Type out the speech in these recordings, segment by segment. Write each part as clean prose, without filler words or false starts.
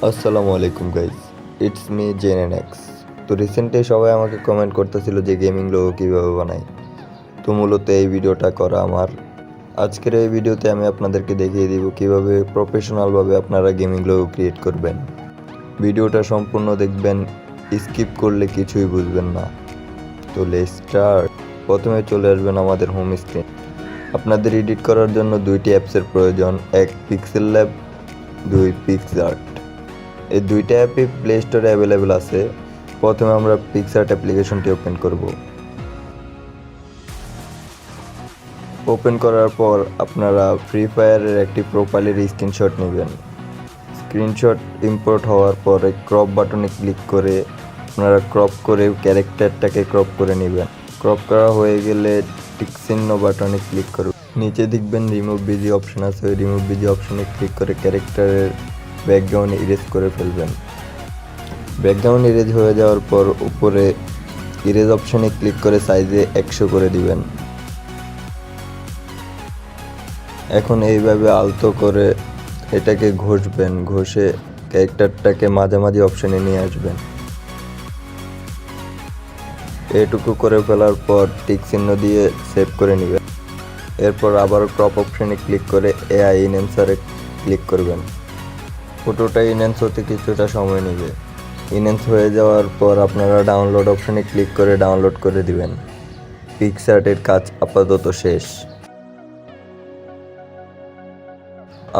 আসসালামু আলাইকুম guys, it's me জেনেনেক্স। তো রিসেন্টলি সবাই আমাকে কমেন্ট করতেছিল যে গেমিং লোগো কীভাবে বানাই। তো মূলত এই ভিডিওটা করা আমার। আজকের এই ভিডিওতে আমি আপনাদেরকে দেখিয়ে দিব কীভাবে প্রফেশনালভাবে আপনারা গেমিং লোগো ক্রিয়েট করবেন। ভিডিওটা সম্পূর্ণ দেখবেন, স্কিপ করলে কিছুই বুঝবেন না। তো লেটস স্টার্ট। প্রথমে চলে আসবেন আমাদের হোম স্ক্রিন। আপনাদের এডিট করার জন্য দুইটি অ্যাপসের প্রয়োজন, এক পিক্সেল ল্যাব, দুই পিক্সআর্ট। এই দুইটা অ্যাপই প্লে স্টোরে অ্যাভেলেবেল আছে। প্রথমে আমরা পিক্সআর্ট অ্যাপ্লিকেশনটি ওপেন করব। ওপেন করার পর আপনারা ফ্রি ফায়ারের একটি প্রোফাইলের স্ক্রিনশট নেবেন। স্ক্রিনশট ইম্পোর্ট হওয়ার পরে ক্রপ বাটনে ক্লিক করে আপনারা ক্রপ করে ক্যারেক্টারটাকে ক্রপ করে নেবেন। ক্রপ করা হয়ে গেলে টিক চিহ্ন বাটনে ক্লিক করুন। নিচে দেখবেন রিমুভ বিজি অপশন আছে, ওই রিমুভ বিজি অপশনে ক্লিক করে ক্যারেক্টারের ব্যাকগ্রাউন্ড ইরেজ করে ফেলবেন। ব্যাকগ্রাউন্ড ইরেজ হয়ে যাওয়ার পর উপরে ইরেজ অপশনে ক্লিক করে সাইজে 100 করে দিবেন। এখন এইভাবে আলতো করে এটাকে ঘষবেন, ঘষে ক্যারেক্টারটাকে মাঝামাঝি অপশনে নিয়ে আসবেন। এটুকু করে ফেলার পর টিক চিহ্ন দিয়ে সেভ করে নেবেন। এরপর আবার ক্রপ অপশনে ক্লিক করে এআই ইনহ্যান্সারে ক্লিক করবেন। ফটোটা ইনহ্যান্স হতে কিছুটা সময় নেবে। ইনহ্যান্স হয়ে যাওয়ার পর আপনারা ডাউনলোড অপশনে ক্লিক করে ডাউনলোড করে দিবেন। পিক্সআর্টের কাজ আপাতত শেষ।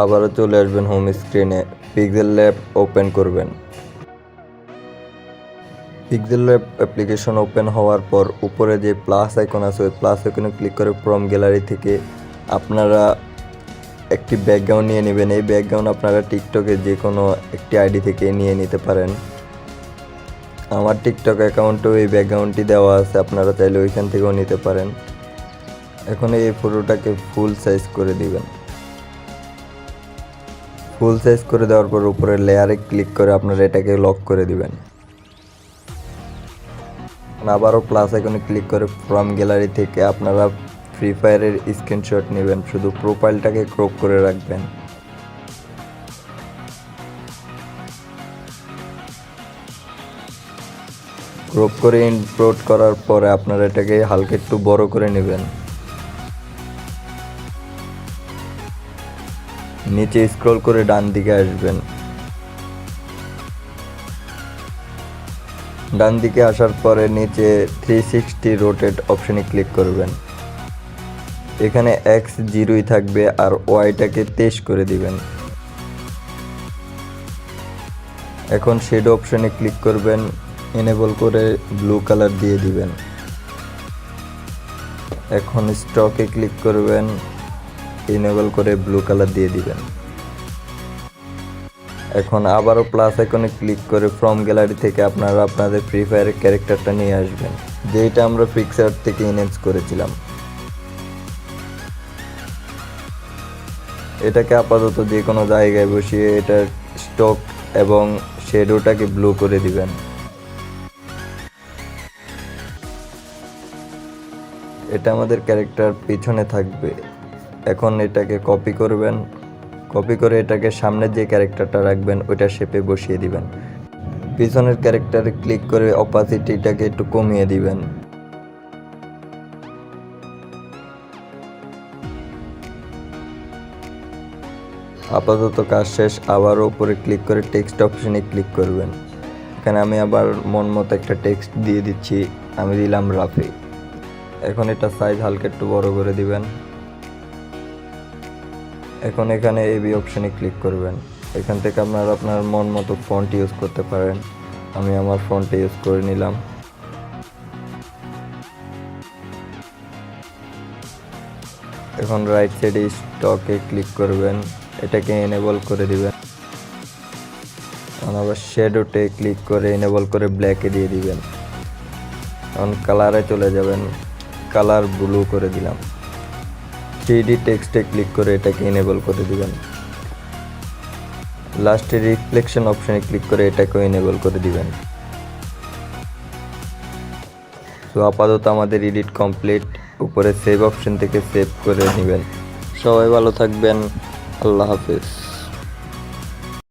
আবারও চলে আসবেন হোম স্ক্রিনে, পিক্সেল ল্যাব ওপেন করবেন। পিক্সেল ল্যাব অ্যাপ্লিকেশন ওপেন হওয়ার পর উপরে যে প্লাস আইকন আছে ওই প্লাস আইকনে ক্লিক করে ফ্রম গ্যালারি থেকে আপনারা একটি ব্যাকগ্রাউন্ড নিয়ে নেবেন। এই ব্যাকগ্রাউন্ড আপনারা টিকটকে যে কোনো একটি আইডি থেকে নিয়ে নিতে পারেন। আমার টিকটক অ্যাকাউন্টেও এই ব্যাকগ্রাউন্ডটি দেওয়া আছে, আপনারা চাইলে ওইখান থেকেও নিতে পারেন। এখন এই ফটোটাকে ফুল সাইজ করে দিবেন। ফুল সাইজ করে দেওয়ার পর উপরে লেয়ারে ক্লিক করে আপনারা এটাকে লক করে দিবেন। আবারও প্লাস আইকনে ক্লিক করে ফ্রম গ্যালারি থেকে আপনারা ফ্রি ফায়ারের স্ক্রিনশট নেবেন, শুধু প্রোফাইলটাকে ক্রপ করে রাখবেন। ক্রপ করে ইম্পোর্ট করার পরে আপনারা এটাকে হালকা একটু বড় করে নেবেন। নিচে স্ক্রল করে ডান দিকে আসবেন। ডান দিকে আসার পরে নিচে 360 রোটেট অপশনে ক্লিক করবেন। এখানে এক্স 0 থাকবে আর ওয়াইটাকে 23 করে দিবেন। এখন শেডো অপশনে ক্লিক করবেন, এনেবল করে ব্লু কালার দিয়ে দিবেন। এখন স্টকে ক্লিক করবেন, এনেবল করে ব্লু কালার দিয়ে দিবেন। এখন আবারও প্লাস আইকনে ক্লিক করে ফ্রম গ্যালারি থেকে আপনারা আপনাদের ফ্রি ফায়ারের ক্যারেক্টারটা নিয়ে আসবেন, যেটা আমরা পিক্সআর্ট থেকে ইনহ্যান্স করেছিলাম। এটাকে আপাতত যে কোনো জায়গায় বসিয়ে এটার স্টক এবং শেডোটাকে ব্লু করে দিবেন। এটা আমাদের ক্যারেক্টার পিছনে থাকবে। এখন এটাকে কপি করবেন, কপি করে এটাকে সামনের যে ক্যারেক্টারটা রাখবেন ওইটা শেপে বসিয়ে দিবেন। পিছনের ক্যারেক্টারে ক্লিক করে অপাসিটিটাকে একটু কমিয়ে দিবেন। আপাতত কাজ শেষ। আবারও উপরে ক্লিক করে টেক্সট অপশনে ক্লিক করবেন। এখানে আমি আবার মন মতো একটা টেক্সট দিয়ে দিচ্ছি, আমি দিলাম রাফি। এখন এটা সাইজ হালকা একটু বড় করে দিবেন। এখন এখানে এবি অপশনে ক্লিক করবেন। এখান থেকে আপনারা আপনার মন মতো ফন্ট ইউজ করতে পারেন। আমি আমার ফন্টে ইউজ করে নিলাম। এখন রাইট সাইডে স্টকে ক্লিক করবেন, এটাকে এনেবল করে দিবেন। আবার শ্যাডোতে ক্লিক করে এনেবল করে ব্ল্যাকে দিয়ে দিবেন। এখন কালারে চলে যাবেন, কালার ব্লু করে দিলাম। 3D টেক্সটে ক্লিক করে এটাকে এনেবল করে দিবেন। লাস্টে রিফ্লেকশন অপশনে ক্লিক করে এটাকেও এনেবল করে দিবেন। তো আপাতত আমাদের এডিট কমপ্লিট। উপরে সেভ অপশন থেকে সেভ করে নেবেন। সবাই ভালো থাকবেন, আল্লাহ হাফেজ।